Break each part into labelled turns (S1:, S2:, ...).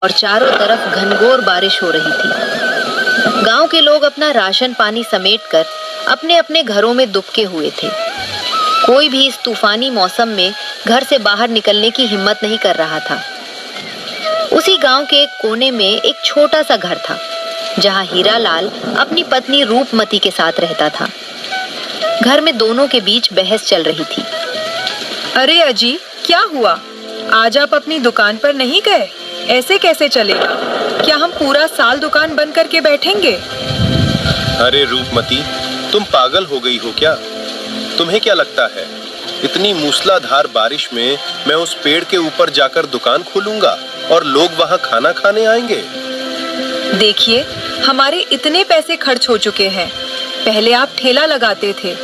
S1: और चारों तरफ घनघोर बारिश हो रही थी। गांव के लोग अपना राशन पानी समेटकर अपने अपने घरों में दुबके हुए थे। कोई भी इस तूफानी मौसम में घर से बाहर निकलने की हिम्मत नहीं कर रहा था। उसी गांव के एक कोने में एक छोटा सा घर था, जहां हीरालाल अपनी पत्नी रूपमती के साथ रहता था। घर में दोनों के बीच बहस चल रही थी।
S2: अरे अजी, क्या हुआ? आज आप अपनी दुकान पर नहीं गए? ऐसे कैसे चलेगा? क्या हम पूरा साल दुकान बंद करके बैठेंगे?
S3: अरे रूपमती, तुम पागल हो गई हो क्या? तुम्हें क्या लगता है इतनी मूसलाधार बारिश में मैं उस पेड़ के ऊपर जाकर दुकान खोलूंगा और लोग वहां खाना खाने आएंगे?
S2: देखिए, हमारे इतने पैसे खर्च हो चुके हैं। पहले आप ठेला लगाते थे,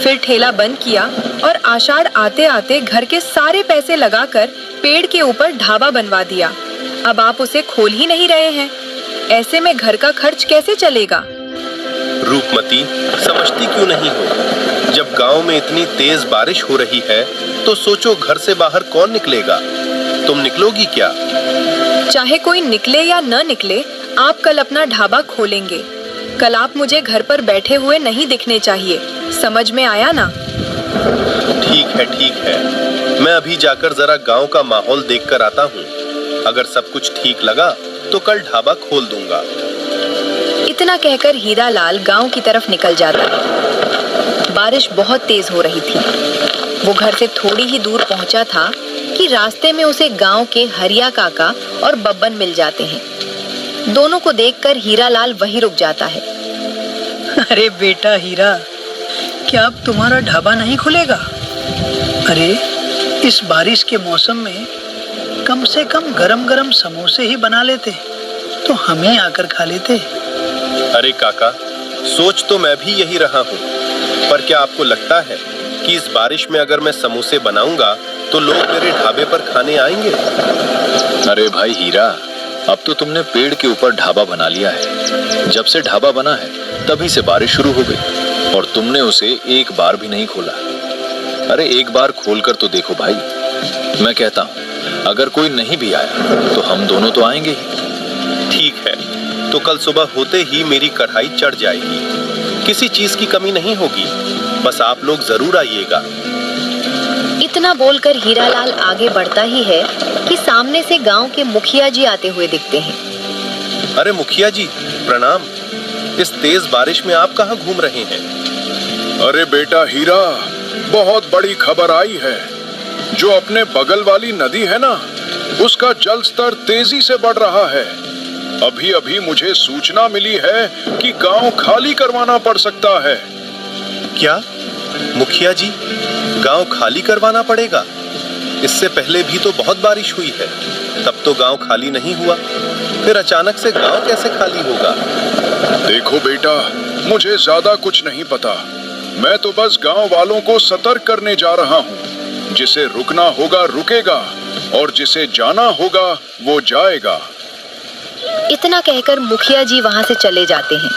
S2: फिर ठेला बंद किया और आषाढ़ आते आते घर के सारे पैसे लगाकर पेड़ के ऊपर ढाबा बनवा दिया। अब आप उसे खोल ही नहीं रहे हैं। ऐसे में घर का खर्च कैसे चलेगा?
S3: रूपमती, समझती क्यों नहीं हो? जब गांव में इतनी तेज बारिश हो रही है तो सोचो घर से बाहर कौन निकलेगा? तुम निकलोगी क्या?
S2: चाहे कोई निकले या न निकले, आप कल अपना ढाबा खोलेंगे। कल आप मुझे घर पर बैठे हुए नहीं दिखने चाहिए। समझ में आया ना?
S3: ठीक है, मैं अभी जाकर जरा गांव का माहौल देखकर आता हूँ। अगर सब कुछ ठीक लगा तो कल ढाबा खोल दूंगा।
S1: इतना कहकर हीरालाल गांव की तरफ निकल जाता है। बारिश बहुत तेज हो रही थी। वो घर से थोड़ी ही दूर पहुंचा था कि रास्ते में उसे गांव के हरिया काका और बब्बन मिल जाते हैं। दोनों को देखकर हीरालाल वहीं रुक जाता है।
S4: अरे बेटा हीरा, क्या अब तुम्हारा ढाबा नहीं खुलेगा? अरे इस बारिश के मौसम में कम से कम गरम गरम समोसे ही बना लेते तो हमें आकर खा लेते।
S3: अरे काका, सोच तो मैं भी यही रहा हूँ, पर क्या आपको लगता है कि इस बारिश में अगर मैं समोसे बनाऊंगा तो लोग मेरे ढाबे पर खाने आएंगे?
S5: अरे भाई हीरा, अब तो तुमने पेड़ के ऊपर ढाबा बना लिया है। जब से ढाबा बना है तभी से बारिश शुरू हो गई और तुमने उसे एक बार भी नहीं खोला। अरे एक बार खोलकर तो देखो भाई। मैं कहता हूँ अगर कोई नहीं भी आया तो हम दोनों तो आएंगे ही।
S3: ठीक है, तो कल सुबह होते ही मेरी कढ़ाई चढ़ जाएगी। किसी चीज की कमी नहीं होगी, बस आप लोग जरूर आइएगा।
S1: इतना बोलकर हीरालाल आगे बढ़ता ही है कि सामने से गांव के मुखिया जी आते हुए दिखते हैं।
S3: अरे मुखिया जी, प्रणाम। इस तेज बारिश में आप कहाँ घूम रहे हैं?
S6: अरे बेटा हीरा, बहुत बड़ी खबर आई है। जो अपने बगल वाली नदी है ना, उसका जल स्तर तेजी से बढ़ रहा है। अभी अभी मुझे सूचना मिली है कि गांव खाली करवाना पड़ सकता है।
S3: क्या मुखिया जी, गांव खाली करवाना पड़ेगा? इससे पहले भी तो बहुत बारिश हुई है, तब तो गांव खाली नहीं हुआ। फिर अचानक से गांव कैसे खाली होगा?
S6: देखो बेटा, मुझे ज्यादा कुछ नहीं पता। मैं तो बस गांव वालों को सतर्क करने जा रहा हूँ। जिसे रुकना होगा रुकेगा और जिसे जाना होगा वो जाएगा।
S1: इतना कहकर मुखिया जी वहां से चले जाते हैं।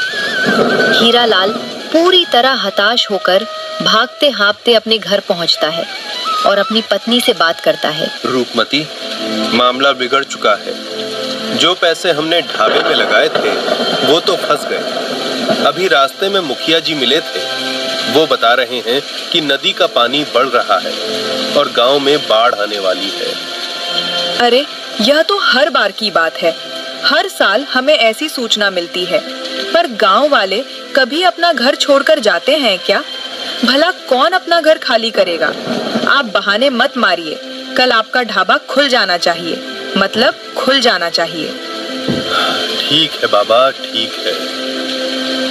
S1: हीरालाल पूरी तरह हताश होकर भागते हाँफते अपने घर पहुंचता है और अपनी पत्नी से बात करता है।
S3: रूपमती, मामला बिगड़ चुका है। जो पैसे हमने ढाबे में लगाए थे वो तो फंस गए। अभी रास्ते में मुखिया जी मिले थे। वो बता रहे हैं कि नदी का पानी बढ़ रहा है और गांव में बाढ़ आने वाली है।
S2: अरे यह तो हर बार की बात है। हर साल हमें ऐसी सूचना मिलती है, पर गांव वाले कभी अपना घर छोड़कर जाते हैं क्या? भला कौन अपना घर खाली करेगा? आप बहाने मत मारिए। कल आपका ढाबा खुल जाना चाहिए, मतलब खुल जाना चाहिए।
S3: ठीक है बाबा, ठीक है।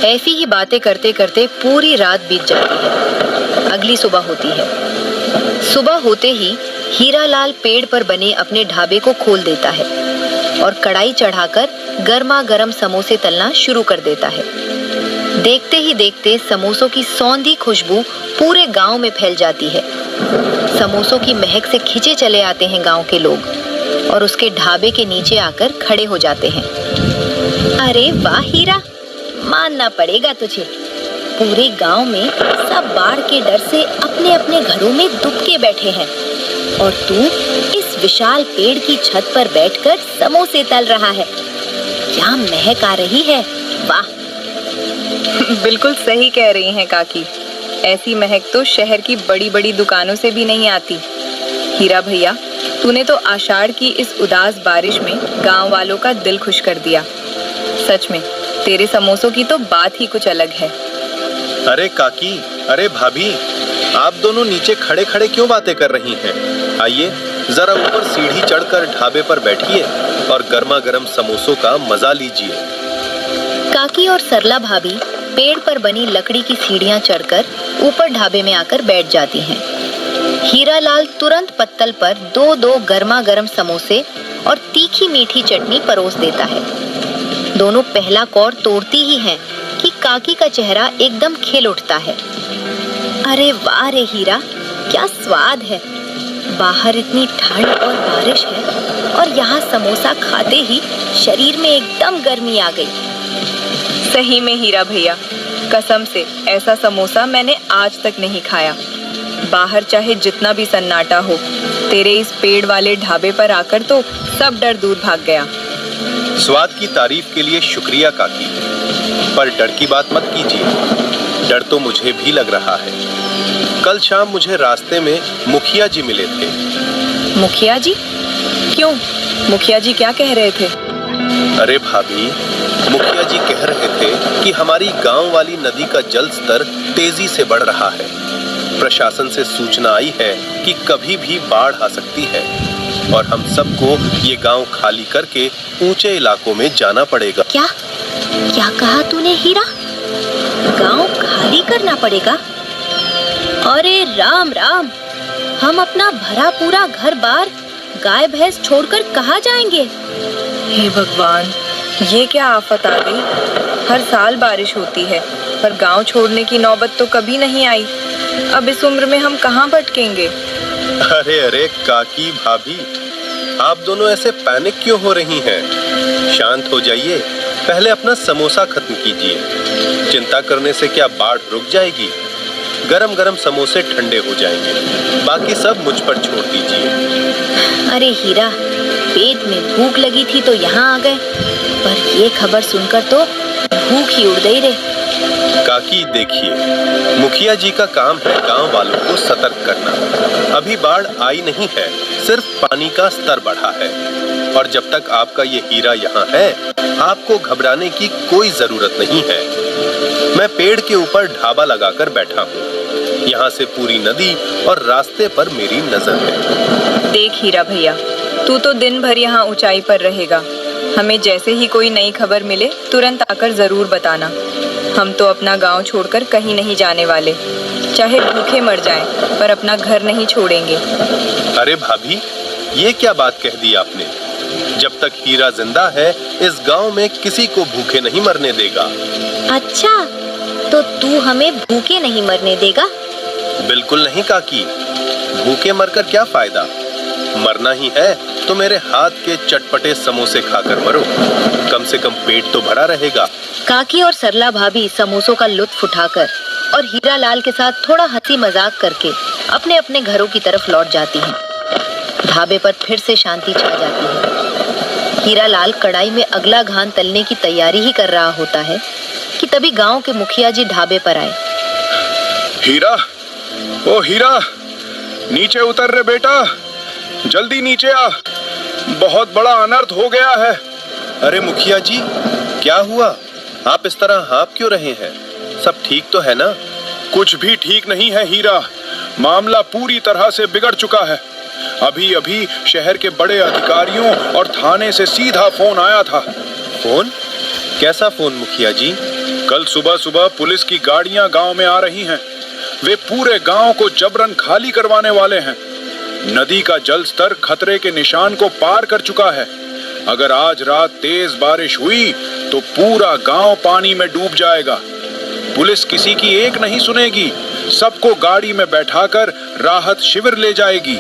S1: ऐसी ही बातें करते करते पूरी रात बीत जाती है। अगली सुबह होती है। सुबह होते ही हीरालाल पेड़ पर बने अपने ढाबे को खोल देता है और कढ़ाई चढ़ाकर गर्मा गर्म समोसे तलना शुरू कर देता है। देखते ही देखते समोसों की सौंधी खुशबू पूरे गांव में फैल जाती है। समोसों की महक से खिंचे चले आते हैं गांव के लोग और उसके ढाबे के नीचे आकर खड़े हो जाते हैं। अरे वाह हीरा, मानना पड़ेगा तुझे। पूरे गांव में सब बाढ़ के डर से अपने अपने घरों में दुबके बैठे हैं और तू इस विशाल पेड़ की छत पर बैठकर समोसे तल रहा है। क्या महक आ रही है, वाह!
S2: बिल्कुल सही कह रही हैं काकी। ऐसी महक तो शहर की बड़ी बड़ी दुकानों से भी नहीं आती। हीरा भैया, तूने तो आषाढ़ की इस उदास बारिश में गांव वालों का दिल खुश कर दिया। सच में तेरे समोसों की तो बात ही कुछ अलग है।
S3: अरे काकी, अरे भाभी, आप दोनों नीचे खड़े खड़े क्यों बातें कर रही हैं? आइए जरा ऊपर सीढ़ी चढ़कर ढाबे पर बैठिए और गर्मा गर्म समोसों का मजा लीजिए।
S1: काकी और सरला भाभी पेड़ पर बनी लकड़ी की सीढ़ियां चढ़कर ऊपर ढाबे में आकर बैठ जाती हैं। हीरालाल तुरंत पत्तल पर दो दो गर्मा गर्म समोसे और तीखी मीठी चटनी परोस देता है। दोनों पहला कौर तोड़ती ही हैं कि काकी का चेहरा एकदम खिल उठता है। अरे वाह रे हीरा, क्या स्वाद है! बाहर इतनी ठंड और बारिश है और यहाँ समोसा खाते ही शरीर में एकदम गर्मी आ गई।
S2: सही में हीरा भैया, कसम से ऐसा समोसा मैंने आज तक नहीं खाया। बाहर चाहे जितना भी सन्नाटा हो, तेरे इस पेड़ वाले ढाबे पर आकर तो सब डर दूर भाग गया।
S3: स्वाद की तारीफ के लिए शुक्रिया काकी, पर डर की बात मत कीजिए। डर तो मुझे भी लग रहा है। कल शाम मुझे रास्ते में मुखिया जी मिले थे।
S2: मुखिया जी? क्यों? मुखिया जी क्या कह रहे थे?
S3: अरे भाभी, मुखिया जी कह रहे थे कि हमारी गांव वाली नदी का जल स्तर तेजी से बढ़ रहा है। प्रशासन से सूचना आई है कि कभी भी बाढ़ आ सकती है और हम सबको ये गांव खाली करके ऊंचे इलाकों में जाना पड़ेगा।
S1: क्या क्या कहा तूने हीरा? गांव खाली करना पड़ेगा? अरे राम राम, हम अपना भरा पूरा घर बार गाय भैंस छोड़कर कहाँ जाएंगे?
S2: हे भगवान, ये क्या आफत आ गई। हर साल बारिश होती है पर गांव छोड़ने की नौबत तो कभी नहीं आई। अब इस उम्र में हम कहाँ भटकेंगे?
S3: अरे अरे काकी भाभी, आप दोनों ऐसे पैनिक क्यों हो रही हैं? शांत हो जाइए, पहले अपना समोसा खत्म कीजिए। चिंता करने से क्या बाढ़ रुक जाएगी? गरम गरम समोसे ठंडे हो जाएंगे, बाकी सब मुझ पर छोड़ दीजिए।
S1: अरे हीरा, पेट में भूख लगी थी तो यहाँ आ गए, पर ये खबर सुनकर तो भूख ही उड़ गई रे।
S3: काकी देखिए, मुखिया जी का काम है गांव वालों को सतर्क करना। अभी बाढ़ आई नहीं है, सिर्फ पानी का स्तर बढ़ा है और जब तक आपका ये हीरा यहाँ है, आपको घबराने की कोई जरूरत नहीं है। मैं पेड़ के ऊपर ढाबा लगाकर बैठा हूँ। यहाँ से पूरी नदी और रास्ते पर मेरी नजर है।
S2: देख हीरा भैया, तू तो दिन भर यहाँ ऊंचाई पर रहेगा। हमें जैसे ही कोई नई खबर मिले तुरंत आकर जरूर बताना। हम तो अपना गांव छोड़कर कहीं नहीं जाने वाले, चाहे भूखे मर जाएं, पर अपना घर नहीं छोड़ेंगे।
S3: अरे भाभी, ये क्या बात कह दी आपने? जब तक हीरा जिंदा है, इस गांव में किसी को भूखे नहीं मरने देगा।
S1: अच्छा, तो तू हमें भूखे नहीं मरने देगा?
S3: बिल्कुल नहीं काकी, भूखे मरकर क्या फायदा? मरना ही है तो मेरे हाथ के चटपटे समोसे खाकर मरो, कम से कम पेट तो भरा रहेगा।
S1: काकी और सरला भाभी समोसों का लुत्फ उठाकर और हीरालाल के साथ थोड़ा हंसी मजाक करके अपने अपने घरों की तरफ लौट जाती हैं। ढाबे पर फिर से शांति छा जाती है। हीरालाल कढ़ाई में अगला घान तलने की तैयारी ही कर रहा होता है कि तभी गांव के मुखिया जी ढाबे पर आए।
S6: हीरा, ओ हीरा, नीचे उतर रे बेटा, जल्दी नीचे आ, बहुत बड़ा अनर्थ हो गया है।
S3: अरे मुखिया जी, क्या हुआ? आप इस तरह हाँफ क्यों रहे हैं? सब ठीक तो है ना?
S6: कुछ भी ठीक नहीं है हीरा, मामला पूरी तरह से बिगड़ चुका है। अभी अभी शहर के बड़े अधिकारियों और थाने से सीधा फोन आया था।
S3: फोन? कैसा फोन मुखिया जी?
S6: कल सुबह सुबह पुलिस की गाड़ियां गांव में आ रही हैं। वे पूरे गांव को जबरन खाली करवाने वाले हैं। नदी का जल स्तर खतरे के निशान को पार कर चुका है। अगर आज रात तेज बारिश हुई तो पूरा गांव पानी में डूब जाएगा। पुलिस किसी की एक नहीं सुनेगी, सबको गाड़ी में बैठाकर राहत शिविर ले जाएगी।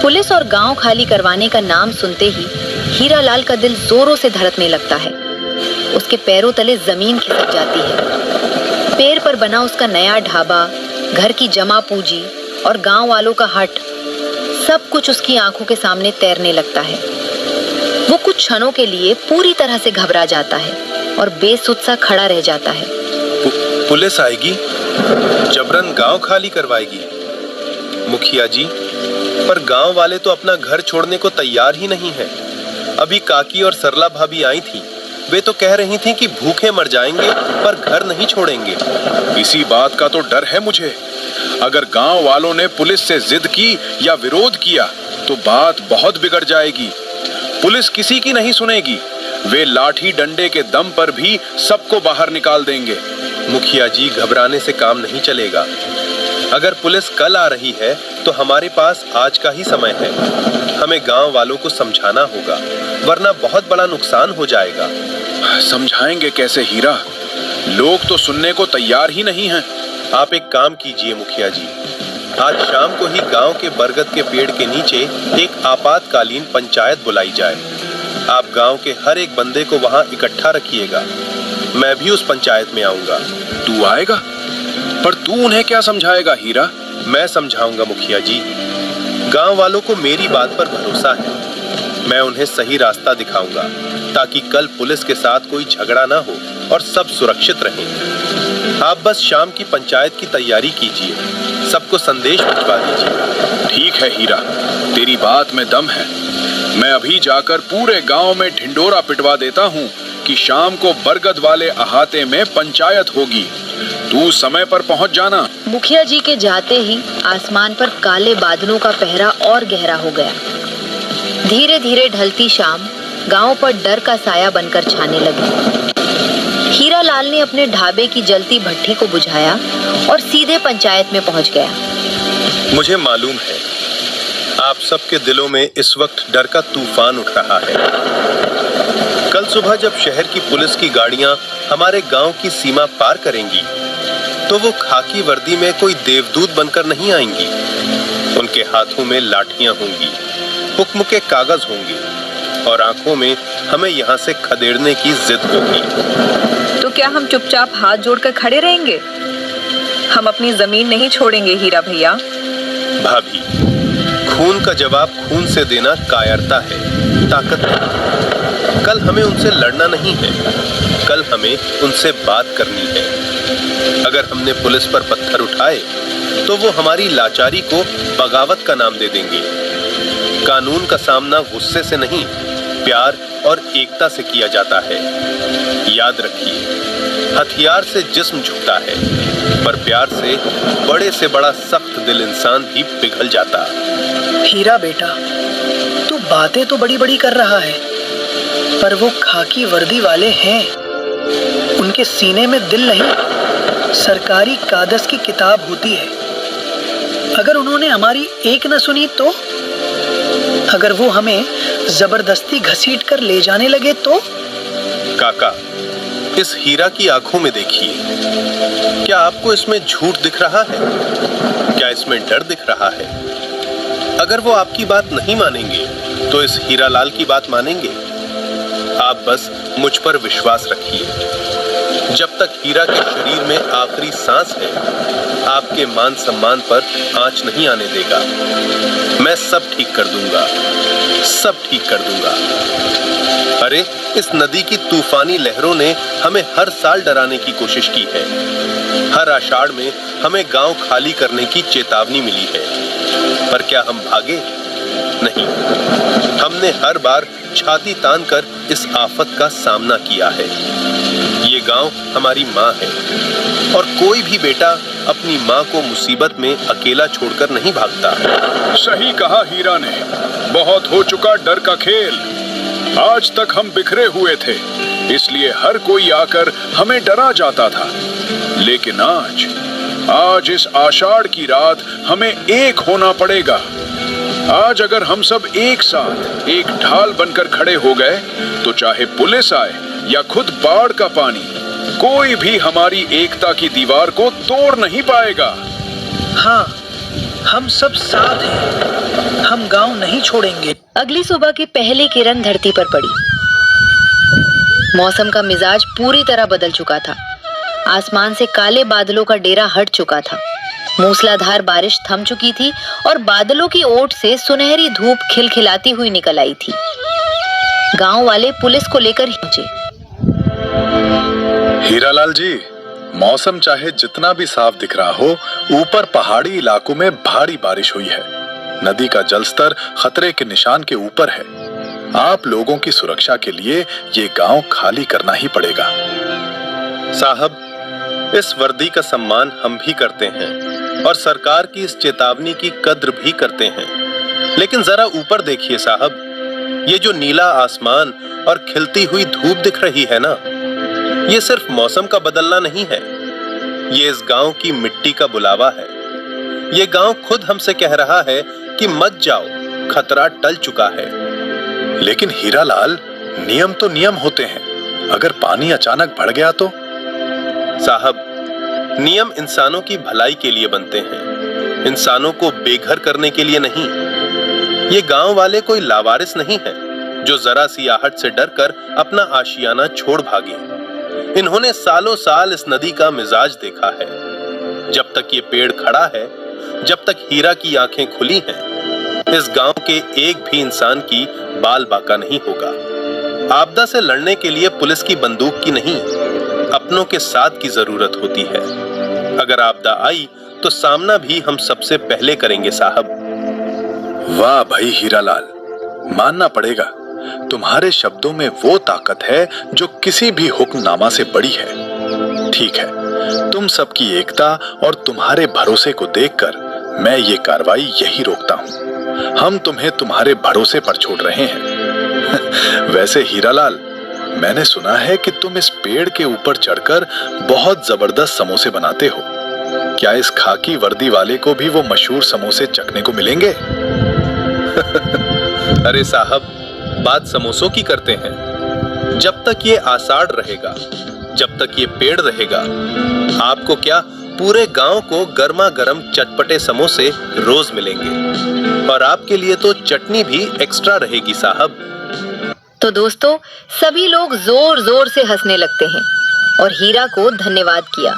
S1: पुलिस और गांव खाली करवाने का नाम सुनते ही हीरालाल का दिल जोरों से धड़कने लगता है। उसके पैरों तले जमीन खिसक जाती है। पेड़ पर बना उसका नया ढाबा, घर की जमा पूंजी और गांव वालों का हट, सब कुछ उसकी आंखों के सामने तैरने लगता है। वो कुछ क्षणों के लिए पूरी तरह से घबरा जाता है और बेसुध सा खड़ा रह जाता है।
S3: पुलिस आएगी, जबरन गांव खाली करवाएगी। मुखिया जी, पर गांव वाले तो अपना घर छोड़ने को तैयार ही नहीं है। अभी काकी और सरला भाभी आई थी, वे तो कह रही थीं कि भूखे मर जाएंगे पर घर नहीं छोड़ेंगे।
S6: इसी बात का तो डर है मुझे। अगर गांव वालों ने पुलिस से जिद की या विरोध किया तो बात बहुत बिगड़ जाएगी। पुलिस किसी की नहीं सुनेगी। वे लाठी डंडे के दम पर भी सबको बाहर निकाल देंगे।
S3: मुखिया जी, घबराने से काम नहीं चलेगा। अगर पुलिस कल आ रही है तो हमारे पास आज का ही समय है। हमें गांव वालों को समझाना होगा, वरना बहुत बड़ा नुकसान हो जाएगा।
S6: समझाएंगे कैसे हीरा? लोग तो सुनने को तैयार ही नहीं हैं।
S3: आप एक काम कीजिए मुखिया जी, आज शाम को ही गांव के बरगद के पेड़ के नीचे एक आपातकालीन पंचायत बुलाई जाए। आप गांव के हर एक बंदे को वहां इकट्ठा रखिएगा। मैं भी उस पंचायत में आऊंगा।
S6: तू आएगा? पर तू उन्हें क्या समझाएगा हीरा?
S3: मैं समझाऊंगा मुखिया जी। गांव वालों को मेरी बात पर भरोसा है। मैं उन्हें सही रास्ता दिखाऊंगा ताकि कल पुलिस के साथ कोई झगड़ा ना हो और सब सुरक्षित रहें। आप बस शाम की पंचायत की तैयारी कीजिए, सबको संदेश भिजवा दीजिए।
S6: ठीक है हीरा, तेरी बात में दम है। मैं अभी जाकर पूरे गांव में ढिंडोरा पिटवा देता हूँ कि शाम को बरगद वाले अहाते में पंचायत होगी। तू समय पर पहुँच जाना।
S1: मुखिया जी के जाते ही आसमान पर काले बादलों का पहरा और गहरा हो गया। धीरे धीरे ढलती शाम गांव पर डर का साया बनकर छाने लगी। हीरा लाल ने अपने ढाबे की जलती भट्ठी को बुझाया और सीधे पंचायत में पहुंच गया।
S3: मुझे मालूम है आप सबके दिलों में इस वक्त डर का तूफान उठ रहा है। कल सुबह जब शहर की पुलिस की गाड़ियां हमारे गांव की सीमा पार करेंगी तो वो खाकी वर्दी में कोई देवदूत बनकर नहीं आएंगी। उनके हाथों में लाठियां होंगी, हुक्म के कागज होंगे और आंखों में हमें यहाँ से खदेड़ने की जिद होगी।
S2: तो क्या हम चुपचाप हाथ जोड़कर खड़े रहेंगे? हम अपनी जमीन नहीं छोड़ेंगे हीरा भैया।
S3: भाभी, खून का जवाब खून से देना कायरता है, ताकत नहीं। कल हमें उनसे लड़ना नहीं है, कल हमें उनसे बात करनी है। अगर हमने पुलिस पर पत्थर उठाए तो वो हमारी लाचारी को बगावत का नाम दे देंगे। कानून का सामना गुस्से से नहीं, प्यार और एकता से किया जाता है। याद रखिए, हथियार से जिस्म झुकता है, पर प्यार से बड़ा सख्त दिल इंसान भी पिघल जाता।
S4: हीरा बेटा, तू बातें तो बड़ी बड़ी कर रहा है, पर वो खाकी वर्दी वाले हैं। उनके सीने में दिल नहीं, सरकारी कागज की किताब होती है। अगर उन्होंने हमारी एक न सुनी तो? अगर वो हमें जबरदस्ती घसीट कर ले जाने लगे तो?
S3: काका, इस हीरा की आंखों में देखिए। क्या आपको इसमें झूठ दिख रहा है? क्या इसमें डर दिख रहा है? अगर वो आपकी बात नहीं मानेंगे तो इस हीरा लाल की बात मानेंगे? आप बस मुझ पर विश्वास रखिए। जब तक हीरा के शरीर में आखिरी सांस है, आपके मान सम्मान पर आंच नहीं आने देगा। मैं सब ठीक कर दूंगा, सब ठीक कर दूंगा। अरे, इस नदी की तूफानी लहरों ने हमें हर साल डराने की कोशिश की है। हर आषाढ़ में हमें गांव खाली करने की चेतावनी मिली है, पर क्या हम भागे? नहीं, हमने हर बार छाती तान कर इस आफत का सामना किया है। ये गांव हमारी माँ है और कोई भी बेटा अपनी माँ को मुसीबत में अकेला छोड़कर नहीं भागता।
S6: सही कहा हीरा ने, बहुत हो चुका डर का खेल। आज तक हम बिखरे हुए थे, इसलिए हर कोई आकर हमें डरा जाता था। लेकिन आज इस आषाढ़ की रात हमें एक होना पड़ेगा। आज अगर हम सब एक साथ एक ढाल बनकर खड़े हो गए तो चाहे पुलिस आए या खुद बाढ़ का पानी, कोई भी हमारी एकता की दीवार को तोड़ नहीं पाएगा।
S4: हाँ, हम सब साथ हैं। हम गांव नहीं छोड़ेंगे।
S1: अगली सुबह की पहली किरण धरती पर पड़ी। मौसम का मिजाज पूरी तरह बदल चुका था। आसमान से काले बादलों का डेरा हट चुका था। मूसलाधार बारिश थम चुकी थी और बादलों की ओट से सुनहरी धूप खिलखिलाती हुई निकल आई थी। गांव वाले पुलिस को लेकर पहुंचे।
S5: हीरालाल जी, मौसम चाहे जितना भी साफ दिख रहा हो, ऊपर पहाड़ी इलाकों में भारी बारिश हुई है। नदी का जलस्तर खतरे के निशान के ऊपर है। आप लोगों की सुरक्षा के लिए ये गांव खाली करना ही पड़ेगा।
S3: साहब, इस वर्दी का सम्मान हम भी करते हैं और सरकार की इस चेतावनी की कद्र भी करते हैं, लेकिन जरा ऊपर देखिए साहब, ये जो नीला आसमान और खिलती हुई धूप दिख रही है ना, ये सिर्फ मौसम का बदलना नहीं है, ये इस गांव की मिट्टी का बुलावा है। ये गांव खुद हमसे कह रहा है कि मत जाओ, खतरा टल चुका है।
S5: लेकिन हीरालाल, नियम तो नियम होते हैं। अगर पानी अचानक बढ़ गया तो?
S3: साहब, नियम इंसानों की भलाई के लिए बनते हैं, इंसानों को बेघर करने के लिए नहीं। ये गांव वाले कोई लावारिस नहीं है जो जरा सी आहट से डरकर अपना आशियाना छोड़ भागे। इन्होंने सालों साल इस नदी का मिजाज देखा है। जब तक ये पेड़ खड़ा है, जब तक हीरा की आंखें खुली हैं, इस गांव के एक भी इंसान की बाल बाका नहीं होगा। आपदा से लड़ने के लिए पुलिस की बंदूक की नहीं, अपनों के साथ की जरूरत होती है। अगर आपदा आई तो सामना भी हम सबसे पहले करेंगे साहब।
S5: वाह भाई हीरालाल, मानना पड़ेगा, तुम्हारे शब्दों में वो ताकत है जो किसी भी हुक्मनामा से बड़ी है। ठीक है, तुम सबकी एकता और तुम्हारे भरोसे को देखकर मैं ये कार्रवाई यही रोकता हूँ। हम तुम्हें तुम्हारे भरोसे पर छोड़ रहे हैं। वैसे हीरालाल, मैंने सुना है कि तुम इस पेड़ के ऊपर चढ़कर बहुत जबरदस्त समोसे बनाते हो। क्या इस खाकी वर्दी वाले को भी वो मशहूर समोसे चखने को मिलेंगे?
S3: अरे साहब, बात समोसों की करते हैं। जब तक ये आषाढ़ रहेगा, जब तक ये पेड़ रहेगा, आपको क्या, पूरे गांव को गर्मा गर्म चटपटे समोसे रोज मिलेंगे। और आपके लिए तो चटनी भी एक्स्ट्रा रहेगी साहब।
S1: तो दोस्तों, सभी लोग जोर जोर से हंसने लगते हैं और हीरा को धन्यवाद किया।